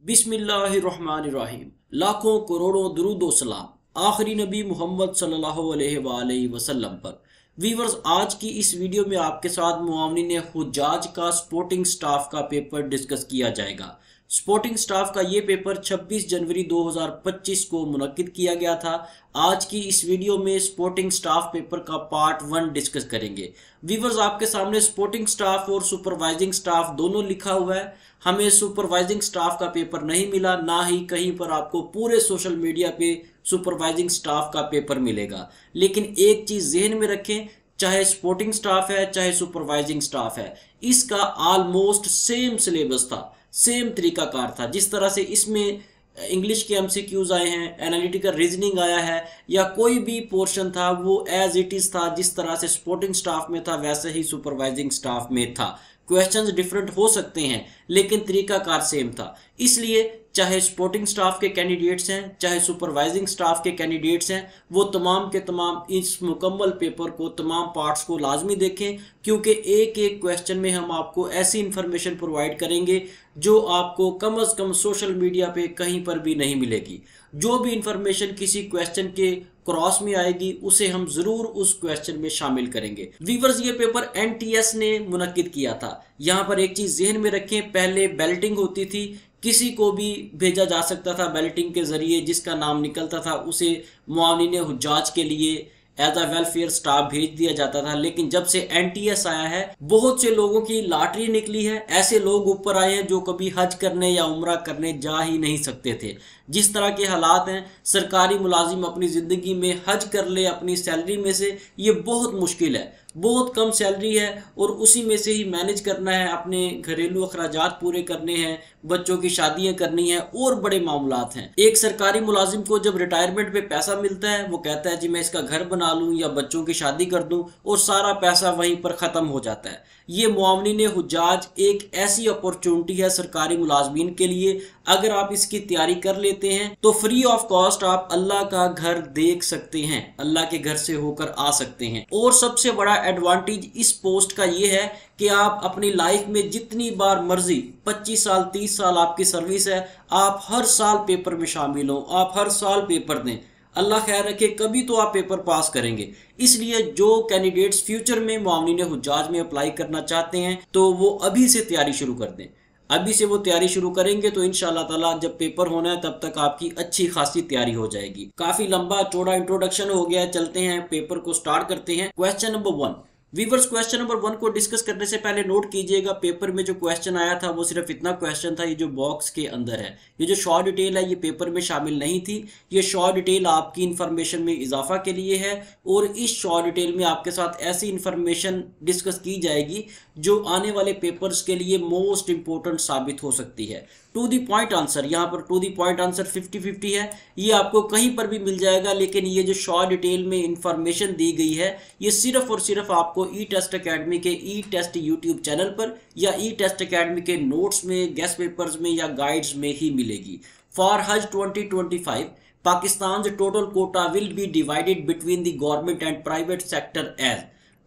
बिस्मिल्लाहिर्रहमानिर्रहीम। लाखों करोड़ों दुरूद व सलाम आखिरी नबी मोहम्मद सल्लल्लाहु अलैहि वसल्लम पर। वीवर्स, आज की इस वीडियो में आपके साथ मुआवनीन हुज्जाज का स्पोर्टिंग स्टाफ का पेपर डिस्कस किया जाएगा। स्पोर्टिंग स्टाफ का ये पेपर 26 जनवरी 2025 को मुनक्किद किया गया था। आज की इस वीडियो में स्पोर्टिंग स्टाफ पेपर का पार्ट 1 डिस्कस करेंगे। वीवर्स, आपके सामने स्पोर्टिंग स्टाफ और सुपरवाइजिंग स्टाफ दोनों लिखा हुआ है। हमें सुपरवाइजिंग स्टाफ का पेपर नहीं मिला, ना ही कहीं पर आपको पूरे सोशल मीडिया पे सुपरवाइजिंग स्टाफ का पेपर मिलेगा। लेकिन एक चीज जहन में रखें, चाहे स्पोर्टिंग स्टाफ है चाहे सुपरवाइजिंग स्टाफ है, इसका ऑलमोस्ट सेम सिलेबस था, सेम तरीकाकार था। जिस तरह से इसमें इंग्लिश के एमसीक्यूज आए हैं, एनालिटिकल रीजनिंग आया है, या कोई भी पोर्शन था वो एज इट इज था। जिस तरह से स्पोर्टिंग स्टाफ में था वैसे ही सुपरवाइजिंग स्टाफ में था। क्वेश्चंस डिफरेंट हो सकते हैं लेकिन तरीकाकार सेम था। इसलिए चाहे स्पोर्टिंग स्टाफ के कैंडिडेट्स हैं चाहे सुपरवाइजिंग स्टाफ के कैंडिडेट्स हैं, वो तमाम के तमाम इस मुकम्मल पेपर को, तमाम पार्ट्स को लाजमी देखें, क्योंकि एक एक क्वेश्चन में हम आपको ऐसी इंफॉर्मेशन प्रोवाइड करेंगे जो आपको कम अज़ कम सोशल मीडिया पे कहीं पर भी नहीं मिलेगी। जो भी इंफॉर्मेशन किसी क्वेश्चन के क्रॉस में आएगी उसे हम जरूर उस क्वेश्चन में शामिल करेंगे। वीवर्स, ये पेपर एनटीएस ने मुनक्किद किया था। यहाँ पर एक चीज जहन में रखें, पहले बैलेटिंग होती थी, किसी को भी भेजा जा सकता था बैलेटिंग के जरिए, जिसका नाम निकलता था उसे मुआवनीन हुज्जाज के लिए एज अ वेलफेयर स्टाफ भेज दिया जाता था। लेकिन जब से एनटीएस आया है, बहुत से लोगों की लॉटरी निकली है। ऐसे लोग ऊपर आए हैं जो कभी हज करने या उम्रा करने जा ही नहीं सकते थे। जिस तरह के हालात हैं, सरकारी मुलाजिम अपनी ज़िंदगी में हज कर ले अपनी सैलरी में से, ये बहुत मुश्किल है। बहुत कम सैलरी है और उसी में से ही मैनेज करना है, अपने घरेलू अखराजात पूरे करने हैं, बच्चों की शादियां करनी है और बड़े मामलात हैं। एक सरकारी मुलाजिम को जब रिटायरमेंट पे पैसा मिलता है, वो कहता है जी मैं इसका घर बना लूं या बच्चों की शादी कर दूं, और सारा पैसा वहीं पर ख़त्म हो जाता है। ये मुआवनीन हुज्जाज एक ऐसी अपॉर्चुनिटी है सरकारी मुलाजमीन के लिए। अगर आप इसकी तैयारी कर लेते हैं तो फ्री ऑफ कॉस्ट आप अल्लाह का घर देख सकते हैं, अल्लाह के घर से होकर आ सकते हैं। और सबसे बड़ा एडवांटेज इस पोस्ट का ये है कि आप अपनी लाइफ में जितनी बार मर्जी, 25 साल 30 साल आपकी सर्विस है, आप हर साल पेपर में शामिल हो, आप हर साल पेपर दें। अल्लाह खैर रखे, कभी तो आप पेपर पास करेंगे। इसलिए जो कैंडिडेट्स फ्यूचर में मुआवनीन हुज्जाज में अप्लाई करना चाहते हैं तो वो अभी से तैयारी शुरू कर दें। अभी से वो तैयारी शुरू करेंगे तो इंशाअल्लाह ताला जब पेपर होना है तब तक आपकी अच्छी खासी तैयारी हो जाएगी। काफी लंबा चौड़ा इंट्रोडक्शन हो गया, चलते हैं पेपर को स्टार्ट करते हैं। Question number 1। Viewers, question number 1 को डिस्कस करने से पहले नोट कीजिएगा, पेपर में जो क्वेश्चन आया था वो सिर्फ इतना क्वेश्चन था, ये जो बॉक्स के अंदर है, ये जो शॉर्ट डिटेल है ये पेपर में शामिल नहीं थी। ये शॉर्ट डिटेल आपकी इंफॉर्मेशन में इजाफा के लिए है और इस शॉर्ट डिटेल में आपके साथ ऐसी इंफॉर्मेशन डिस्कस की जाएगी जो आने वाले पेपर्स के लिए मोस्ट इंपॉर्टेंट साबित हो सकती है। टू दी पॉइंट आंसर, यहाँ पर टू दी पॉइंट आंसर 50-50 है, ये आपको कहीं पर भी मिल जाएगा। लेकिन ये जो शॉर्ट डिटेल में इंफॉर्मेशन दी गई है ये सिर्फ और सिर्फ आपको ई टेस्ट अकेडमी के ई टेस्ट यूट्यूब चैनल पर या ई टेस्ट अकेडमी के नोट्स में, गेस्ट पेपर्स में या गाइड्स में ही मिलेगी। For Hajj 2025 Pakistan total quota will be divided between the government and private sector as.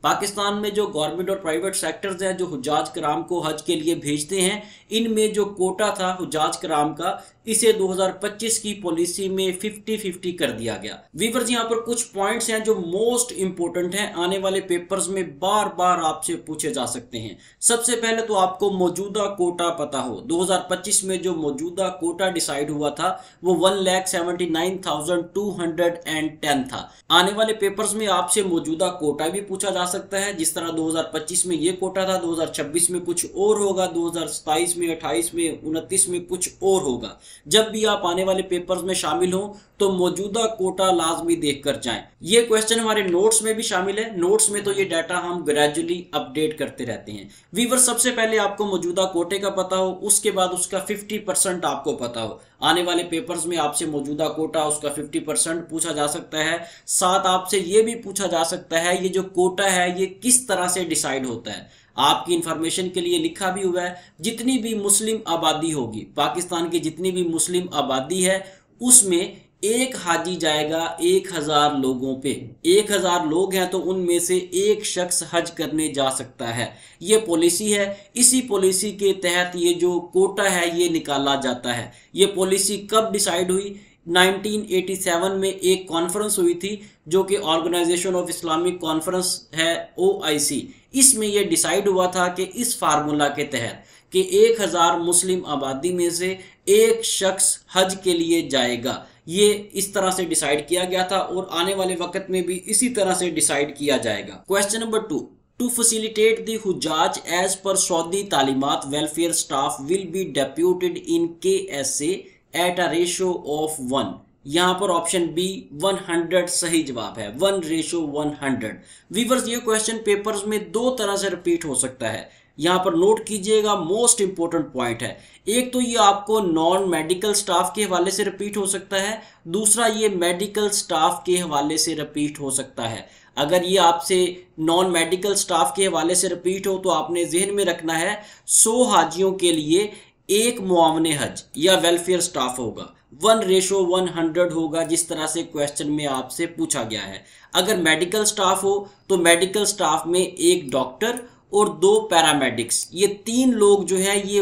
Pakistan में जो गवर्नमेंट और प्राइवेट सेक्टर्स हैं जो हुज्जाज कराम को हज के लिए भेजते हैं, इनमें जो कोटा था हुज्जाज कराम का, इसे 2025 की पॉलिसी में 50-50 कर दिया गया। वीवर्स, यहाँ पर कुछ पॉइंट्स हैं जो मोस्ट इंपोर्टेंट हैं, आने वाले पेपर्स में बार बार आपसे पूछे जा सकते हैं। सबसे पहले तो आपको मौजूदा कोटा पता हो। 2025 में जो मौजूदा कोटा डिसाइड हुआ था वो 1,79,210 था। आने वाले पेपर्स में आपसे मौजूदा कोटा भी पूछा जा सकता है। जिस तरह 2025 में ये कोटा था, 2026 में कुछ और होगा, 2027 में, 28 में, 29 में कुछ और होगा। जब भी आप आने वाले पेपर्स में शामिल हो तो मौजूदा कोटा लाजमी देखकर जाएं। ये क्वेश्चन हमारे नोट्स में भी शामिल है। नोट्स में तो ये डाटा हम ग्रेजुअली अपडेट करते रहते हैं। वीवर, सबसे पहले आपको मौजूदा कोटे का पता हो, उसके बाद उसका 50% आपको पता हो। आने वाले पेपर्स में आपसे मौजूदा कोटा, उसका 50% पूछा जा सकता है। साथ आपसे ये भी पूछा जा सकता है ये जो कोटा है ये किस तरह से डिसाइड होता है। आपकी इंफॉर्मेशन के लिए लिखा भी हुआ है, जितनी भी मुस्लिम आबादी होगी, पाकिस्तान की जितनी भी मुस्लिम आबादी है उसमें एक हाजी जाएगा 1000 लोगों पे। 1000 लोग हैं तो उनमें से एक शख्स हज करने जा सकता है। ये पॉलिसी है। इसी पॉलिसी के तहत ये जो कोटा है ये निकाला जाता है। ये पॉलिसी कब डिसाइड हुई? 1987 में एक कॉन्फ्रेंस हुई थी जो कि ऑर्गेनाइजेशन ऑफ इस्लामिक कॉन्फ्रेंस है, OIC। इसमें यह डिसाइड हुआ था कि इस फार्मूला के तहत कि 1000 मुस्लिम आबादी में से एक शख्स हज के लिए जाएगा। ये इस तरह से डिसाइड किया गया था और आने वाले वक्त में भी इसी तरह से डिसाइड किया जाएगा। Question number 2, to facilitate the हुज्जाज एज पर सऊदी तालीमात welfare staff will be deputed in KSA at a ratio of 1। यहाँ पर ऑप्शन बी 100 सही जवाब है, 1:100। वीवर्स, ये क्वेश्चन पेपर्स में दो तरह से रिपीट हो सकता है। यहाँ पर नोट कीजिएगा, मोस्ट इंपॉर्टेंट पॉइंट है। एक तो ये आपको नॉन मेडिकल स्टाफ के हवाले से रिपीट हो सकता है, दूसरा ये मेडिकल स्टाफ के हवाले से रिपीट हो सकता है। अगर ये आपसे नॉन मेडिकल स्टाफ के हवाले से रिपीट हो तो आपने जहन में रखना है 100 हाजियों के लिए एक मुआवने हज या वेलफेयर स्टाफ होगा, 1:100 होगा, जिस तरह से क्वेश्चन में आपसे पूछा गया है। अगर मेडिकल स्टाफ हो तो मेडिकल स्टाफ में एक डॉक्टर और 2 पैरामेडिक्स, ये 3 लोग जो हैं ये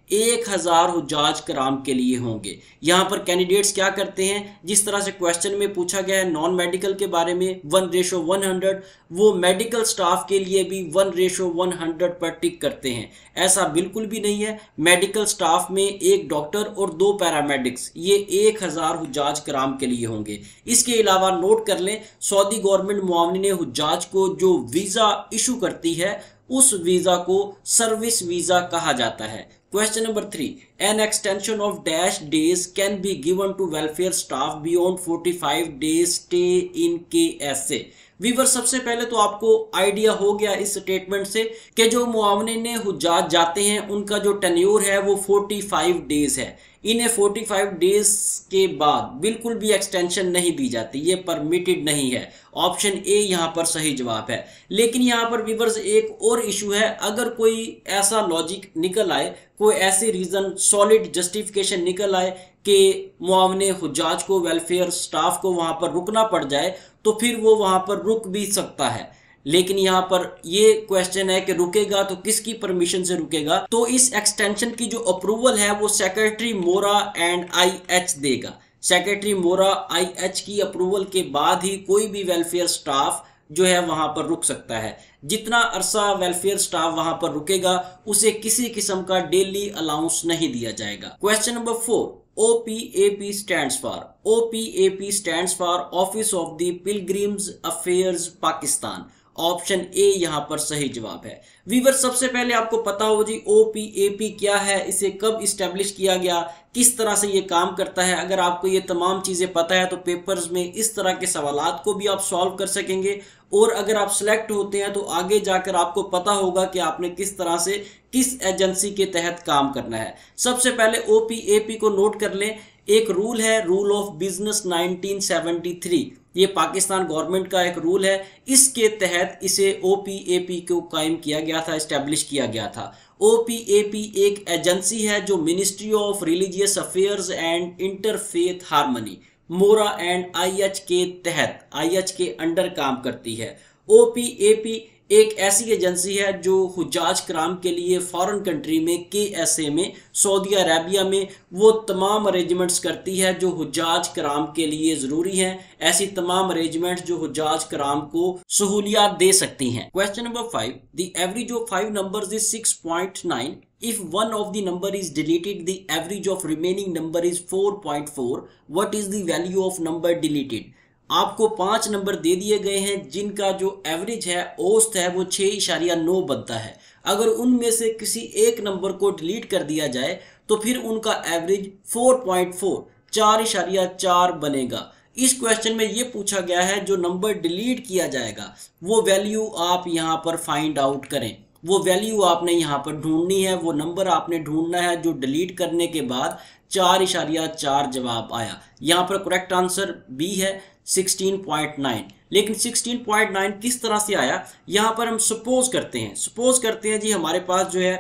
1000 हुज्जाज कराम के लिए होंगे। यहाँ पर कैंडिडेट्स क्या करते हैं, जिस तरह से क्वेश्चन में पूछा गया है नॉन मेडिकल के बारे में 1:100, वो मेडिकल स्टाफ के लिए भी 1:100 पर टिक करते हैं। ऐसा बिल्कुल भी नहीं है। मेडिकल स्टाफ में एक डॉक्टर और 2 पैरामेडिक्स, ये 1000 हुज्जाज कराम के लिए होंगे। इसके अलावा नोट कर लें, सऊदी गवर्नमेंट मुआवनिन हुज्जाज को जो वीज़ा इशू करती है उस वीज़ा को सर्विस वीज़ा कहा जाता है। Question number 3, an extension of dash days can be given to welfare staff beyond 45 days stay in KSA। Viewer, सबसे पहले तो आपको आइडिया हो गया इस स्टेटमेंट से कि जो मुआवनिन हुज्जाज जाते हैं उनका जो टेन्योर है वो 45 डेज है। इन्हें 45 डेज के बाद बिल्कुल भी एक्सटेंशन नहीं दी जाती, ये परमिटेड नहीं है। ऑप्शन ए यहाँ पर सही जवाब है। लेकिन यहाँ पर वीवर्स एक और इशू है, अगर कोई ऐसा लॉजिक निकल आए, कोई ऐसे रीज़न सॉलिड जस्टिफिकेशन निकल आए कि मुआवने हुज्जाज को वेलफेयर स्टाफ को वहाँ पर रुकना पड़ जाए तो फिर वो वहाँ पर रुक भी सकता है। लेकिन यहाँ पर ये क्वेश्चन है कि रुकेगा तो किसकी परमिशन से रुकेगा? तो इस एक्सटेंशन की जो अप्रूवल है वो सेक्रेटरी मोरा एंड IH देगा। सेक्रेटरी मोरा IH की अप्रूवल के बाद ही कोई भी वेलफेयर स्टाफ जो है वहां पर रुक सकता है। जितना अरसा वेलफेयर स्टाफ वहां पर रुकेगा उसे किसी किस्म का डेली अलाउंस नहीं दिया जाएगा। Question number 4, OPAP stands for, OPAP stands for Office of the Pilgrims Affairs Pakistan। Option A यहाँ पर सही जवाब है। वीवर, सबसे पहले आपको पता हो जी OPAP क्या है, इसे कब इस्टेब्लिश किया गया, किस तरह से ये काम करता है। अगर आपको ये तमाम चीज़ें पता है तो पेपर्स में इस तरह के सवालात को भी आप सॉल्व कर सकेंगे और अगर आप सिलेक्ट होते हैं तो आगे जाकर आपको पता होगा कि आपने किस तरह से किस एजेंसी के तहत काम करना है। सबसे पहले OPAP को नोट कर लें। एक रूल है, रूल ऑफ बिजनेस 1973, ये पाकिस्तान गवर्नमेंट का एक रूल है। इसके तहत इसे OPAP को कायम किया गया था, इस्टेब्लिश किया गया था। OPAP एक एजेंसी है जो ministry of religious affairs and interfaith harmony मोरा एंड IH के तहत, IH के अंडर काम करती है। OPAP एक ऐसी एजेंसी है जो हुज्जाज कराम के लिए फॉरेन कंट्री में KSA में, सऊदी अरेबिया में वो तमाम अरेंजमेंट्स करती है जो हुज्जाज कराम के लिए ज़रूरी हैं। ऐसी तमाम अरेंजमेंट्स जो हुज्जाज कराम को सहूलियात दे सकती हैं। Question number 5, the average of 5 numbers is 6.9। If one of the number is deleted, the average of remaining number is 4.4. What is the value of number deleted? आपको 5 नंबर दे दिए गए हैं जिनका जो एवरेज है, औसत है, वो 6.9 बनता है। अगर उनमें से किसी एक नंबर को डिलीट कर दिया जाए तो फिर उनका एवरेज 4.4 4.4 बनेगा। इस क्वेश्चन में ये पूछा गया है जो नंबर डिलीट किया जाएगा वो वैल्यू आप यहाँ पर फाइंड आउट करें। वो वैल्यू आपने यहाँ पर ढूंढनी है, वो नंबर आपने ढूंढना है जो डिलीट करने के बाद 4.4 जवाब आया। यहाँ पर करेक्ट आंसर बी है 16.9। लेकिन 16.9 किस तरह से आया, यहाँ पर हम सपोज करते हैं जी हमारे पास जो है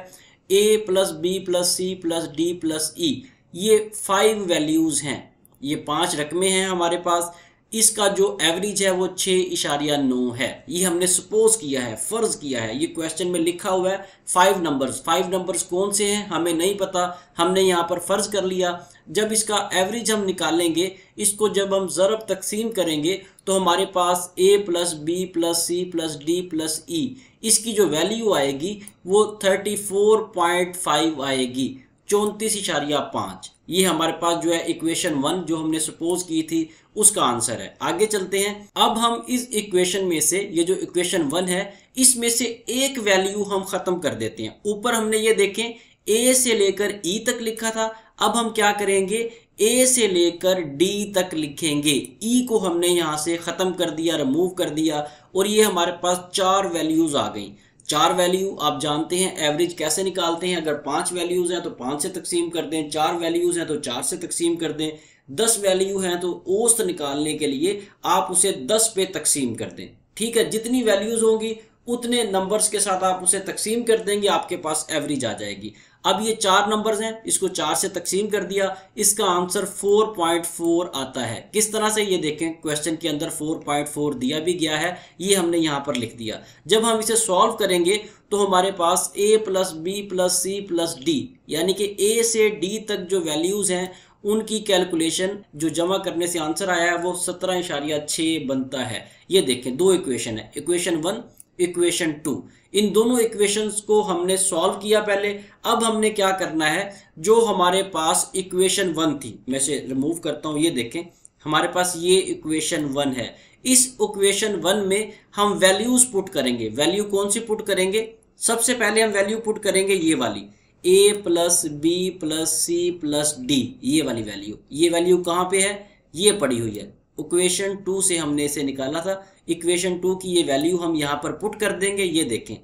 A + B + C + D + E ये 5 वैल्यूज़ हैं। ये 5 रकमें हैं हमारे पास, इसका जो एवरेज है वो 6.9 है। ये हमने सपोज किया है, फर्ज किया है। ये क्वेश्चन में लिखा हुआ है 5 नंबर्स कौन से हैं हमें नहीं पता, हमने यहाँ पर फर्ज कर लिया। जब इसका एवरेज हम निकालेंगे, इसको जब हम ज़रब तकसीम करेंगे तो हमारे पास a + b + c + d + e, इसकी जो वैल्यू आएगी वो 34.5 आएगी, 34.5। ये हमारे पास जो है इक्वेशन 1 जो हमने सपोज की थी उसका आंसर है। आगे चलते हैं। अब हम इस इक्वेशन में से, ये जो इक्वेशन 1 है, इसमें से एक वैल्यू हम खत्म कर देते हैं। ऊपर हमने ये देखें a से लेकर e तक लिखा था, अब हम क्या करेंगे, a से लेकर d तक लिखेंगे। e को हमने यहाँ से ख़त्म कर दिया, रिमूव कर दिया, और ये हमारे पास 4 वैल्यूज़ आ गई। 4 वैल्यू आप जानते हैं एवरेज कैसे निकालते हैं। अगर 5 वैल्यूज़ हैं तो 5 से तकसीम कर दें, 4 वैल्यूज़ हैं तो 4 से तकसीम कर दें, 10 वैल्यू हैं तो औसत निकालने के लिए आप उसे 10 पे तकसीम कर दें। ठीक है, जितनी वैल्यूज़ होंगी उतने नंबर्स के साथ आप उसे तकसीम कर देंगे, आपके पास एवरेज आ जाएगी। अब ये 4 नंबर्स हैं, इसको 4 से तकसीम कर दिया, इसका आंसर 4.4 आता है। किस तरह से, ये देखें क्वेश्चन के अंदर 4.4 दिया भी गया है, ये हमने यहाँ पर लिख दिया। जब हम इसे सॉल्व करेंगे तो हमारे पास a + b + c + d, यानी कि a से d तक जो वैल्यूज़ हैं उनकी कैलकुलेशन जो जमा करने से आंसर आया है वो 17.6 बनता है। ये देखें 2 इक्वेशन है, इक्वेशन 1 इक्वेशन 2, इन दोनों इक्वेशंस को हमने सॉल्व किया पहले। अब हमने क्या करना है, जो हमारे पास इक्वेशन 1 थी, मैं इसे रिमूव करता हूँ, ये देखें हमारे पास ये इक्वेशन 1 है। इस इक्वेशन 1 में हम वैल्यूज पुट करेंगे। वैल्यू कौन सी पुट करेंगे, सबसे पहले हम वैल्यू पुट करेंगे ये वाली a + b + c + d, ये वाली वैल्यू। ये वैल्यू कहाँ पे है, ये पड़ी हुई है, इक्वेशन 2 से हमने इसे निकाला था। इक्वेशन 2 की ये वैल्यू हम यहाँ पर पुट कर देंगे। ये देखें,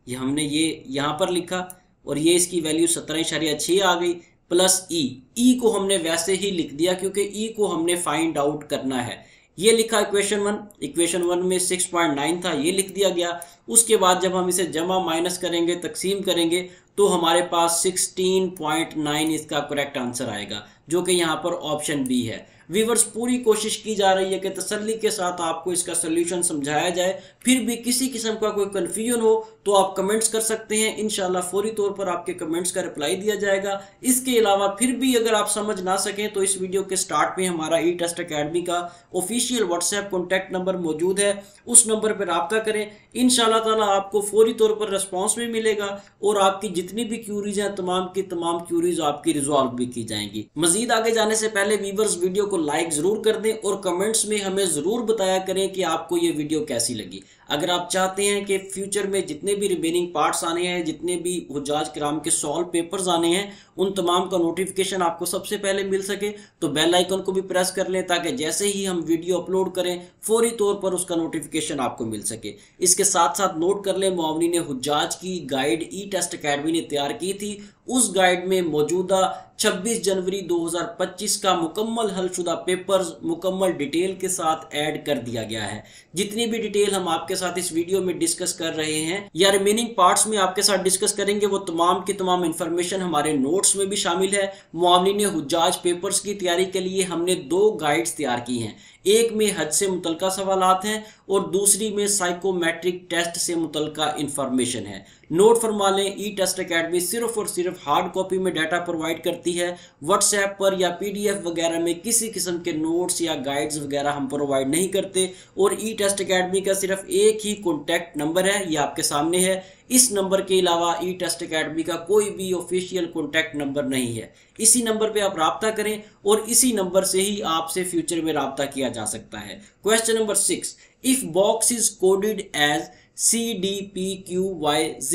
ये हमने ये यहाँ पर लिखा और ये इसकी वैल्यू 17.6 आ गई, प्लस ई को हमने वैसे ही लिख दिया क्योंकि ई को हमने फाइंड आउट करना है। ये लिखा इक्वेशन 1, इक्वेशन 1 में 6.9 था, ये लिख दिया गया। उसके बाद जब हम इसे जमा माइनस करेंगे, तकसीम करेंगे, तो हमारे पास 16.9 इसका करेक्ट आंसर आएगा, जो कि यहाँ पर ऑप्शन बी है। व्यूअर्स, पूरी कोशिश की जा रही है कि तसल्ली के साथ आपको इसका सलूशन समझाया जाए। फिर भी किसी किस्म का कोई कन्फ्यूजन हो तो आप कमेंट्स कर सकते हैं, इंशाल्लाह फौरी तौर पर आपके कमेंट्स का रिप्लाई दिया जाएगा। इसके अलावा फिर भी अगर आप समझ ना सकें तो इस वीडियो के स्टार्ट में हमारा ई टेस्ट अकेडमी का ऑफिशियल व्हाट्सएप कॉन्टैक्ट नंबर मौजूद है, उस नंबर पर रब्ता करें। इंशाल्लाह ताला आपको फौरी तौर पर रिस्पॉन्स भी मिलेगा और आपकी जितनी भी क्यूरीज हैं तमाम की तमाम क्यूरीज आपकी रिजॉल्व भी की जाएंगी। मजीद आगे जाने से पहले व्यूअर्स वीडियो को लाइक जरूर कर दें और कमेंट्स में हमें जरूर बताया करें कि आपको ये वीडियो कैसी लगी। अगर आप चाहते हैं कि फ्यूचर में जितने भी रिमेनिंग पार्ट्स आने हैं, जितने भी हुज्जाज किराम के सॉल्व पेपर्स आने हैं, उन तमाम का नोटिफिकेशन आपको सबसे पहले मिल सके तो बेल आइकन को भी प्रेस कर लें, ताकि जैसे ही हम वीडियो अपलोड करें फौरी तौर पर उसका नोटिफिकेशन आपको मिल सके। इसके साथ साथ नोट कर लें, मुआवनीन हुज्जाज की गाइड ई टेस्ट अकेडमी ने तैयार की थी। उस गाइड में मौजूदा 26 जनवरी 2025 का मुकम्मल हलशुदा पेपर्स मुकम्मल डिटेल के साथ ऐड कर दिया गया है। जितनी भी डिटेल हम आपके साथ इस वीडियो में डिस्कस कर रहे हैं या रिमेनिंग पार्ट्स में आपके साथ डिस्कस करेंगे, वो तमाम की तमाम इंफॉर्मेशन हमारे नोट्स में भी शामिल है। मुआवनीन हुज्जाज पेपर्स की तैयारी के लिए हमने 2 गाइड्स तैयार की हैं। एक में हज से मुतल्लिका सवालात हैं और दूसरी में साइकोमेट्रिक टेस्ट से मुतल्लिका इंफॉर्मेशन है। नोट फरमा लें, ई टेस्ट अकेडमी सिर्फ और सिर्फ हार्ड कॉपी में डाटा प्रोवाइड करती है। व्हाट्सएप पर या PDF वगैरह में किसी किस्म के नोट्स या गाइड्स वगैरह हम प्रोवाइड नहीं करते। और ई टेस्ट अकेडमी का सिर्फ एक ही कॉन्टैक्ट नंबर है, ये आपके सामने है। इस नंबर के अलावा ई टेस्ट अकेडमी का कोई भी ऑफिशियल कॉन्टैक्ट नंबर नहीं है। इसी नंबर पे आप रब्ता करें और इसी नंबर से ही आपसे फ्यूचर में रब्ता किया जा सकता है। Question number 6, if box is coded as CDPQYZ,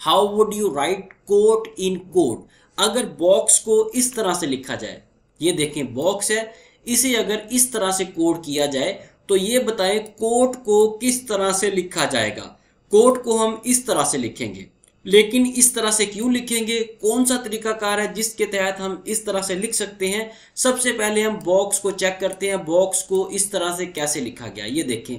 how would you write coat in code? अगर बॉक्स को इस तरह से लिखा जाए, ये देखें बॉक्स है, इसे अगर इस तरह से कोड किया जाए तो ये बताएं कोट को किस तरह से लिखा जाएगा। कोट को हम इस तरह से लिखेंगे, लेकिन इस तरह से क्यों लिखेंगे, कौन सा तरीकाकार है जिसके तहत हम इस तरह से लिख सकते हैं? सबसे पहले हम बॉक्स को चेक करते हैं, बॉक्स को इस तरह से कैसे लिखा गया। ये देखें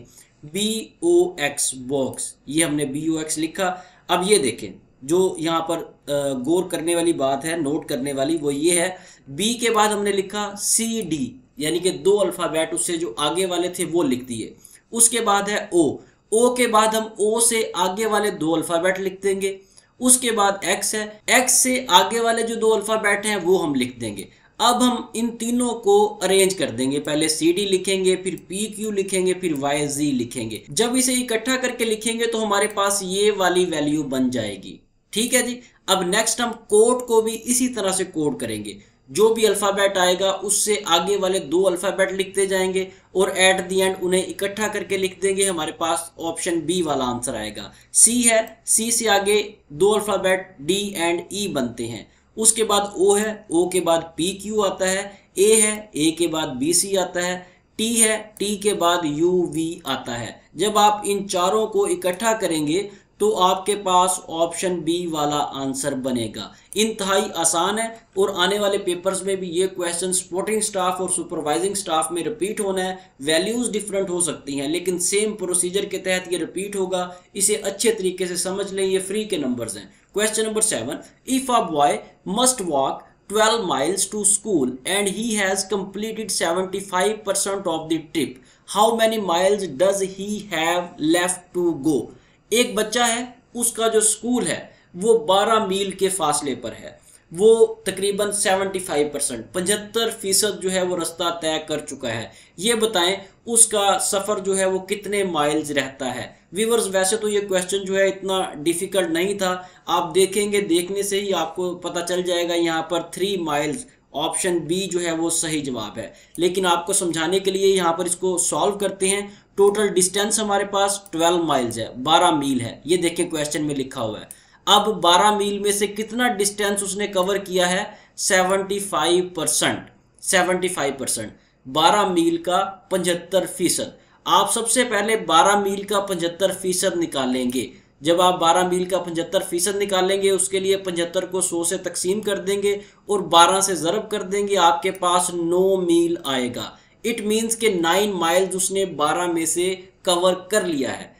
BOX बॉक्स, ये हमने BOX लिखा। अब ये देखें, जो यहाँ पर गौर करने वाली बात है, नोट करने वाली, वो ये है, B के बाद हमने लिखा CD, यानी कि 2 अल्फ़ाबेट उससे जो आगे वाले थे वो लिख दिए। उसके बाद है ओ के बाद हम ओ से आगे वाले 2 अल्फ़ाबेट लिख देंगे। उसके बाद एक्स है, एक्स से आगे वाले जो 2 अल्फ़ाबेट हैं वो हम लिख देंगे। अब हम इन तीनों को अरेंज कर देंगे, पहले सी डी लिखेंगे, फिर पी क्यू लिखेंगे, फिर वाई जी लिखेंगे। जब इसे इकट्ठा करके लिखेंगे तो हमारे पास ये वाली वैल्यू बन जाएगी। ठीक है जी। अब नेक्स्ट हम कोड को भी इसी तरह से कोड करेंगे, जो भी अल्फ़ाबेट आएगा उससे आगे वाले 2 अल्फ़ाबेट लिखते जाएंगे और एट द एंड उन्हें इकट्ठा करके लिख देंगे। हमारे पास ऑप्शन बी वाला आंसर आएगा। सी है, सी से आगे 2 अल्फ़ाबेट डी एंड ई बनते हैं। उसके बाद ओ है, ओ के बाद पी क्यू आता है, ए है, ए के बाद बी सी आता है, टी है, टी के बाद यू वी आता है। जब आप इन चारों को इकट्ठा करेंगे तो आपके पास ऑप्शन बी वाला आंसर बनेगा। इंतहाई आसान है और आने वाले पेपर्स में भी ये क्वेश्चन सपोर्टिंग स्टाफ और सुपरवाइजिंग स्टाफ में रिपीट होना है। वैल्यूज डिफरेंट हो सकती हैं लेकिन सेम प्रोसीजर के तहत ये रिपीट होगा। इसे अच्छे तरीके से समझ लें, ये फ्री के नंबर्स हैं। Question number 7, if a boy must walk 12 miles to school and he has completed 75% of the trip, how many miles does he have left to go? एक बच्चा है, उसका जो स्कूल है वो 12 मील के फासले पर है, वो तकरीबन 75% जो है वो रास्ता तय कर चुका है। ये बताएं उसका सफ़र जो है वो कितने माइल्स रहता है। व्यूअर्स वैसे तो ये क्वेश्चन जो है इतना डिफ़िकल्ट नहीं था, आप देखेंगे, देखने से ही आपको पता चल जाएगा। यहाँ पर 3 माइल्स, ऑप्शन बी जो है वो सही जवाब है। लेकिन आपको समझाने के लिए यहाँ पर इसको सॉल्व करते हैं। टोटल डिस्टेंस हमारे पास 12 माइल्स है, 12 मील है, ये देखें क्वेश्चन में लिखा हुआ है। अब 12 मील में से कितना डिस्टेंस उसने कवर किया है? 75%। 12 मील का 75%। आप सबसे पहले 12 मील का 75% निकालेंगे। जब आप 12 मील का 75% निकालेंगे उसके लिए 75 को 100 से तकसीम कर देंगे और 12 से ज़रब कर देंगे, आपके पास 9 मील आएगा। इट मीन्स के 9 माइल्स उसने 12 में से कवर कर लिया है।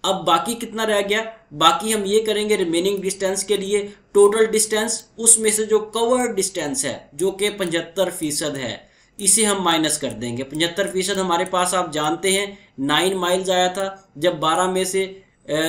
अब बाकी कितना रह गया? बाकी हम ये करेंगे रिमेनिंग डिस्टेंस के लिए टोटल डिस्टेंस, उसमें से जो कवर डिस्टेंस है जो कि 75% है, इसे हम माइनस कर देंगे। 75% हमारे पास आप जानते हैं 9 माइल्स आया था। जब 12 में से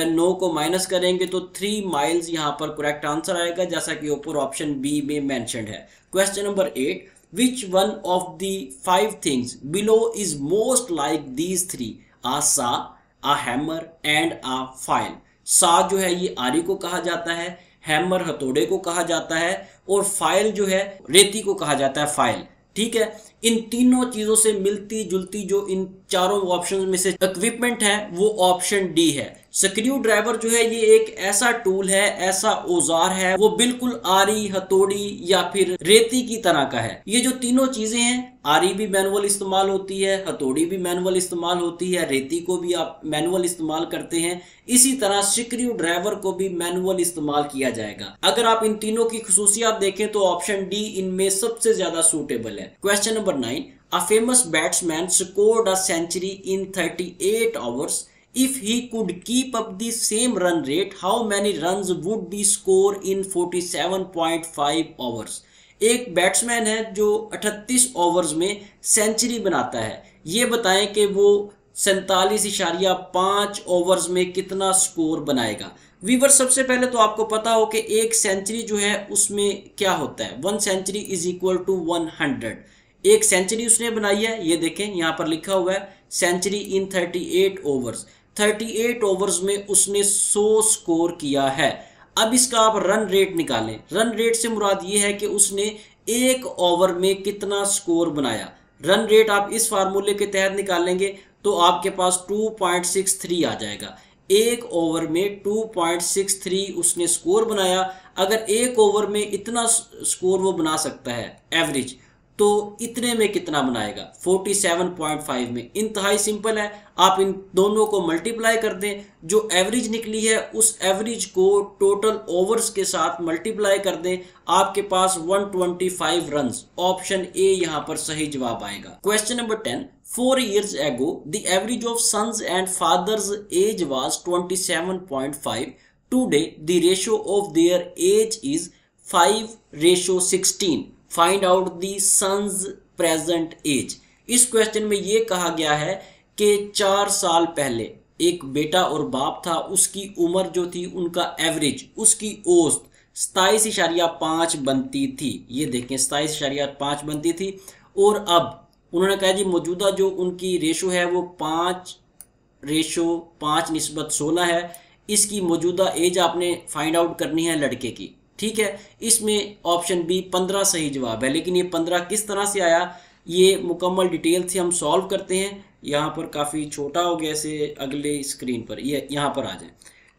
9 को माइनस करेंगे तो 3 माइल्स यहाँ पर करेक्ट आंसर आएगा, जैसा कि ऊपर ऑप्शन बी में मेंशन्ड है। Question number 8, which one of the 5 things below is most like these 3? आ सा, आ हैमर एंड आ फाइल। सा जो है ये आरी को कहा जाता है, हैमर हथौड़े को कहा जाता है और फाइल जो है रेती को कहा जाता है, फाइल। ठीक है, इन तीनों चीजों से मिलती जुलती जो इन चारों ऑप्शन में से इक्विपमेंट है वो ऑप्शन डी है। स्क्रू ड्राइवर जो है ये एक ऐसा टूल है, ऐसा औजार है, वो बिल्कुल आरी, हथौड़ी या फिर रेती की तरह का है। ये जो तीनों चीजें हैं, आरी भी मैनुअल इस्तेमाल होती है, हथौड़ी भी मैनुअल इस्तेमाल होती है, रेती को भी आप मैनुअल इस्तेमाल करते हैं, इसी तरह स्क्रू ड्राइवर को भी मैनुअल इस्तेमाल किया जाएगा। अगर आप इन तीनों की खुसूसियात देखें तो ऑप्शन डी इनमें सबसे ज्यादा सूटेबल है। Question number 9, a famous batsman scored a century in 38 hours. If he could keep up the same run rate, how many runs would he score in 47.5 hours? एक बैट्समैन है जो 38 overs में century बनाता है। ये बताएं कि वो 47.5 ओवर्स में कितना स्कोर बनाएगा। वीवर सबसे पहले तो आपको पता हो कि एक सेंचुरी जो है उसमें क्या होता है, 1 सेंचुरी इज इक्वल टू 100। एक सेंचुरी उसने बनाई है, ये देखें यहाँ पर लिखा हुआ है सेंचुरी इन 38 ओवर्स। 38 ओवर्स में उसने 100 स्कोर किया है। अब इसका आप रन रेट निकालें। रन रेट से मुराद ये है कि उसने एक ओवर में कितना स्कोर बनाया। रन रेट आप इस फार्मूले के तहत निकालेंगे तो आपके पास 2.63 आ जाएगा। एक ओवर में 2.63 उसने स्कोर बनाया। अगर एक ओवर में इतना स्कोर वो बना सकता है एवरेज, तो इतने में कितना बनाएगा? 47.5 में। इंतहाई सिंपल है, आप इन दोनों को मल्टीप्लाई कर दें, जो एवरेज निकली है उस एवरेज को टोटल ओवर्स के साथ मल्टीप्लाई कर दें, आपके पास 125 रन्स, ऑप्शन ए यहाँ पर सही जवाब आएगा। Question number 10, 4 years ago the average of sons and fathers age was 27.5. Today the ratio of their age is 5:16. Find out the son's present age. इस क्वेश्चन में ये कहा गया है कि 4 साल पहले एक बेटा और बाप था, उसकी उम्र जो थी उनका एवरेज, उसकी औसत 27.5 बनती थी। ये देखें 27.5 बनती थी। और अब उन्होंने कहा जी मौजूदा जो उनकी रेशो है वो 5:5:16 है। इसकी मौजूदा एज आपने फाइंड आउट करनी है लड़के की, ठीक है। इसमें ऑप्शन बी 15 सही जवाब है। लेकिन ये 15 किस तरह से आया, ये मुकम्मल डिटेल से हम सॉल्व करते हैं। यहाँ पर काफ़ी छोटा हो गया, से अगले स्क्रीन पर ये यहाँ पर आ जाए,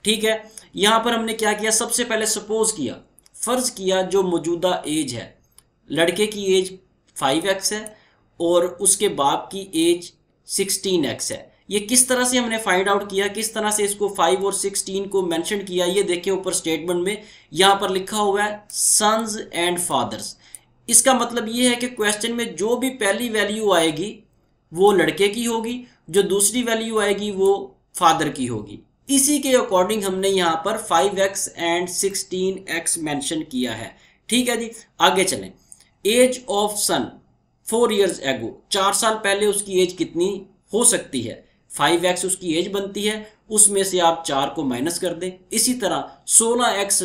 ठीक है। यहाँ पर हमने क्या किया, सबसे पहले सपोज किया, फ़र्ज़ किया जो मौजूदा एज है, लड़के की एज 5x है और उसके बाप की एज 16x है। ये किस तरह से हमने फाइंड आउट किया, किस तरह से इसको 5 और 16 को मेंशन किया, ये देखें ऊपर स्टेटमेंट में यहाँ पर लिखा हुआ है सन्स एंड फादर्स। इसका मतलब ये है कि क्वेश्चन में जो भी पहली वैल्यू आएगी वो लड़के की होगी, जो दूसरी वैल्यू आएगी वो फादर की होगी। इसी के अकॉर्डिंग हमने यहाँ पर 5x एंड 16x मेंशन किया है, ठीक है जी। आगे चलें। Age of son 4 years ago, 4 साल पहले उसकी एज कितनी हो सकती है, 5x उसकी एज बनती है, उसमें से आप 4 को माइनस कर दें। इसी तरह 16x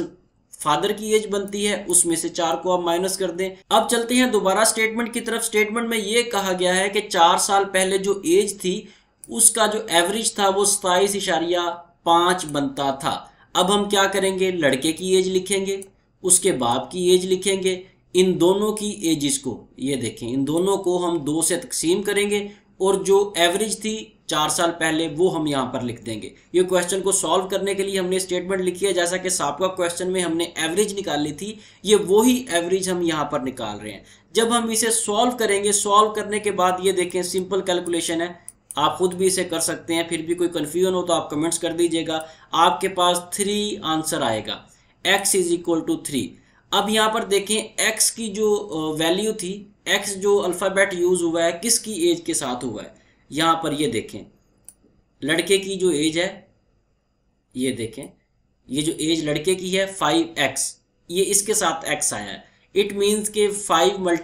फादर की एज बनती है, उसमें से 4 को आप माइनस कर दें। अब चलते हैं दोबारा स्टेटमेंट की तरफ। स्टेटमेंट में ये कहा गया है कि 4 साल पहले जो एज थी उसका जो एवरेज था वो 27.5 बनता था। अब हम क्या करेंगे, लड़के की एज लिखेंगे, उसके बाप की एज लिखेंगे, इन दोनों की एजिस को, ये देखें, इन दोनों को हम 2 से तकसीम करेंगे और जो एवरेज थी 4 साल पहले वो हम यहाँ पर लिख देंगे। ये क्वेश्चन को सॉल्व करने के लिए हमने स्टेटमेंट लिखी है, जैसा कि साबका क्वेश्चन में हमने एवरेज निकाली थी, ये वही एवरेज हम यहाँ पर निकाल रहे हैं। जब हम इसे सॉल्व करेंगे, सॉल्व करने के बाद ये देखें सिंपल कैलकुलेशन है, आप खुद भी इसे कर सकते हैं। फिर भी कोई कन्फ्यूजन हो तो आप कमेंट्स कर दीजिएगा। आपके पास 3 आंसर आएगा, x = 3। अब यहाँ पर देखें x की जो वैल्यू थी, x जो अल्फ़ाबेट यूज़ हुआ है किसकी एज के साथ हुआ है, यहाँ पर ये देखें लड़के की जो एज है, ये देखें ये जो एज लड़के की है 5x, ये इसके साथ x आया है। इट मीन्स के 5 ×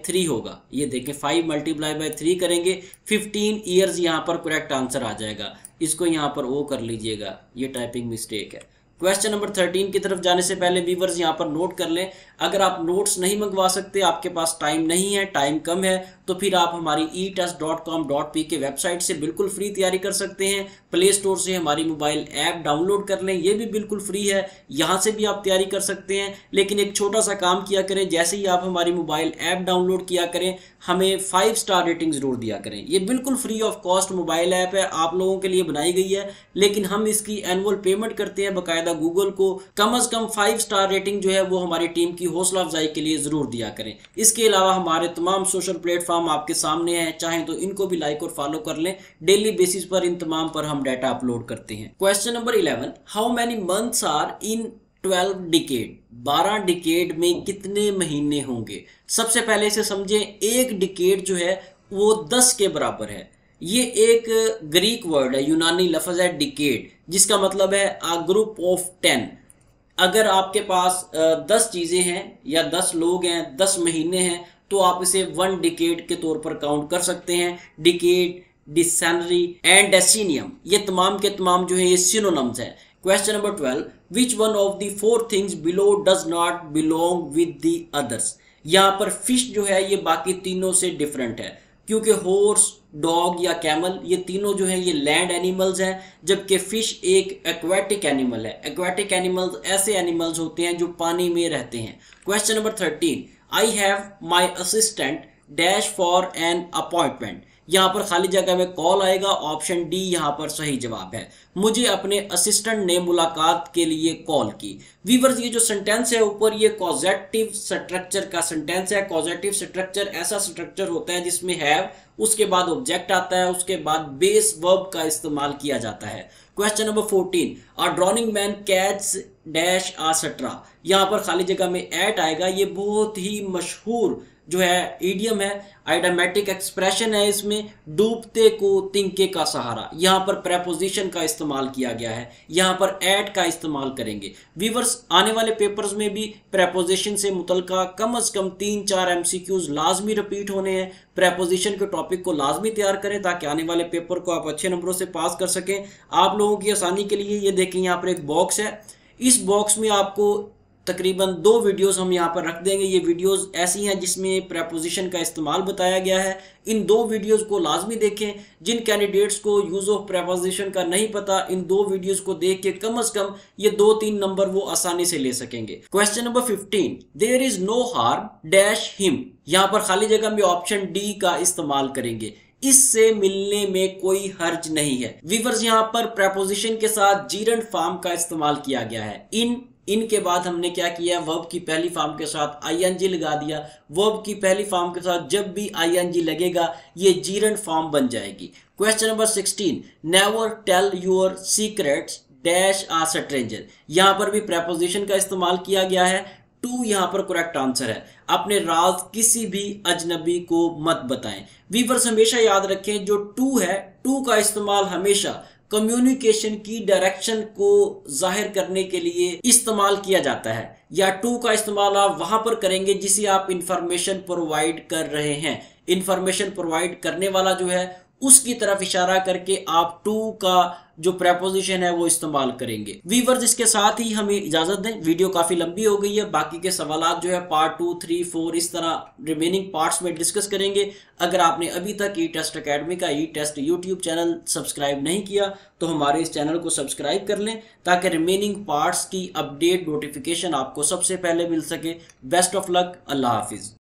3 होगा। ये देखें 5 × 3 करेंगे, 15 ईयर्स यहाँ पर करेक्ट आंसर आ जाएगा। इसको यहाँ पर ओ कर लीजिएगा, ये टाइपिंग मिस्टेक है। क्वेश्चन नंबर 13 की तरफ जाने से पहले व्यूअर्स यहाँ पर नोट कर लें, अगर आप नोट्स नहीं मंगवा सकते, आपके पास टाइम नहीं है, टाइम कम है, तो फिर आप हमारी etest.com.p के वेबसाइट से बिल्कुल फ्री तैयारी कर सकते हैं। प्ले स्टोर से हमारी मोबाइल ऐप डाउनलोड कर लें, ये भी बिल्कुल फ्री है, यहाँ से भी आप तैयारी कर सकते हैं। लेकिन एक छोटा सा काम किया करें, जैसे ही आप हमारी मोबाइल ऐप डाउनलोड किया करें, हमें 5 स्टार रेटिंग ज़रूर दिया करें। ये बिल्कुल free of cost mobile app है, आप लोगों के लिए बनाई गई है, लेकिन हम इसकी एनुअल पेमेंट करते हैं बाकायदा गूगल को। कम से कम 5 स्टार रेटिंग जो है वो हमारी टीम की हौसला अफजाई के लिए ज़रूर दिया करें। इसके अलावा हमारे तमाम सोशल प्लेटफॉर्म आपके सामने हैं, चाहें तो इनको भी लाइक और फॉलो कर लें। डेली बेसिस पर इन तमाम पर हम डाटा अपलोड करते हैं। Question number 11, how many months are in 12 decade, 12 decade में कितने महीने होंगे। सबसे पहले इसे समझें, एक डिकेड जो है वो 10 के बराबर है। ये एक ग्रीक वर्ड है, यूनानी लफ्ज़ है डिकेड, जिसका मतलब है अ ग्रुप ऑफ 10। अगर आपके पास 10 चीज़ें हैं या 10 लोग हैं, 10 महीने हैं, तो आप इसे 1 डिकेड के तौर पर काउंट कर सकते हैं। डिकेड, डिसेंनरी एंड डेसीनियम, ये तमाम के तमाम जो है ये सिनोनिम्स हैं। Question number 12, which one of the 4 things below does not belong with the others. यहाँ पर फिश जो है ये बाकी तीनों से डिफरेंट है, क्योंकि हॉर्स, डॉग या कैमल ये तीनों जो है ये लैंड एनिमल्स हैं, जबकि फिश एक एक्वेटिक एनिमल है। एक्वेटिक एनिमल्स ऐसे एनिमल्स होते हैं जो पानी में रहते हैं। Question number 13, I have my assistant dash for an appointment. यहाँ पर खाली जगह में कॉल आएगा, ऑप्शन डी यहाँ पर सही जवाब है। मुझे अपने असिस्टेंट ने मुलाकात के लिए कॉल की। वीवर्स, ये जो सेंटेंस है ऊपर, ये कॉजेटिव स्ट्रक्चर का सेंटेंस है। कॉजेटिव स्ट्रक्चर ऐसा स्ट्रक्चर होता है जिसमें हैव, उसके बाद ऑब्जेक्ट आता है, उसके बाद बेस वर्ब का इस्तेमाल किया जाता है। Question number 14, a drawing man catch dash a straw. यहाँ पर खाली जगह में एट आएगा। ये बहुत ही मशहूर जो है ईडियम है, आइडियामेटिक एक्सप्रेशन है, इसमें डूबते को तिनके का सहारा, यहाँ पर प्रेपोजिशन का इस्तेमाल किया गया है, यहाँ पर एट का इस्तेमाल करेंगे। व्यूअर्स आने वाले पेपर्स में भी प्रेपोजिशन से मुतल्लिका कम से कम 3-4 एमसीक्यूज लाजमी रिपीट होने हैं। प्रेपोजिशन के टॉपिक को लाजमी तैयार करें ताकि आने वाले पेपर को आप अच्छे नंबरों से पास कर सकें। आप लोगों की आसानी के लिए ये देखें, यहाँ पर एक बॉक्स है, इस बॉक्स में आपको तकरीबन 2 वीडियोस हम यहाँ पर रख देंगे। ये वीडियोस ऐसी हैं जिसमें प्रेपोजिशन का इस्तेमाल बताया गया है। इन 2 वीडियोस को लाजमी देखें। जिन कैंडिडेट्स को यूज़ ऑफ प्रेपोजिशन का नहीं पता, इन 2 वीडियोस को देख के कम से कम ये 2-3 नंबर वो आसानी से ले सकेंगे। Question number 15, there is no harm dash him. यहाँ पर खाली जगह में ऑप्शन डी का इस्तेमाल करेंगे, इससे मिलने में कोई हर्ज नहीं है। वीवर्स यहाँ पर प्रेपोजिशन के साथ जीरंड फॉर्म का इस्तेमाल किया गया है। इन के बाद हमने क्या किया, वर्ब की पहली फॉर्म के साथ आईएनजी लगा दिया। वर्ब की पहली फॉर्म के साथ जब भी आईएनजी लगेगा ये जीरंड फॉर्म बन जाएगी। Question number 16, never tell your secrets dash a stranger. यहाँ पर भी प्रेपोजिशन का इस्तेमाल किया गया है। टू यहाँ पर करेक्ट आंसर है। अपने राज किसी भी अजनबी को मत बताएं। वीवर्स हमेशा याद रखें, जो टू है, टू का इस्तेमाल हमेशा कम्युनिकेशन की डायरेक्शन को जाहिर करने के लिए इस्तेमाल किया जाता है, या टू का इस्तेमाल आप वहां पर करेंगे जिसे आप इंफॉर्मेशन प्रोवाइड कर रहे हैं। इंफॉर्मेशन प्रोवाइड करने वाला जो है उसकी तरफ इशारा करके आप टू का जो प्रेपोजिशन है वो इस्तेमाल करेंगे। वीवर्स इसके साथ ही हमें इजाजत दें, वीडियो काफी लंबी हो गई है। बाकी के सवालात जो है पार्ट 2, 3, 4 इस तरह रिमेनिंग पार्ट्स में डिस्कस करेंगे। अगर आपने अभी तक ई टेस्ट अकेडमी का ई टेस्ट यूट्यूब चैनल सब्सक्राइब नहीं किया तो हमारे इस चैनल को सब्सक्राइब कर लें ताकि रिमेनिंग पार्ट्स की अपडेट नोटिफिकेशन आपको सबसे पहले मिल सके। Best of luck, Allah Hafiz.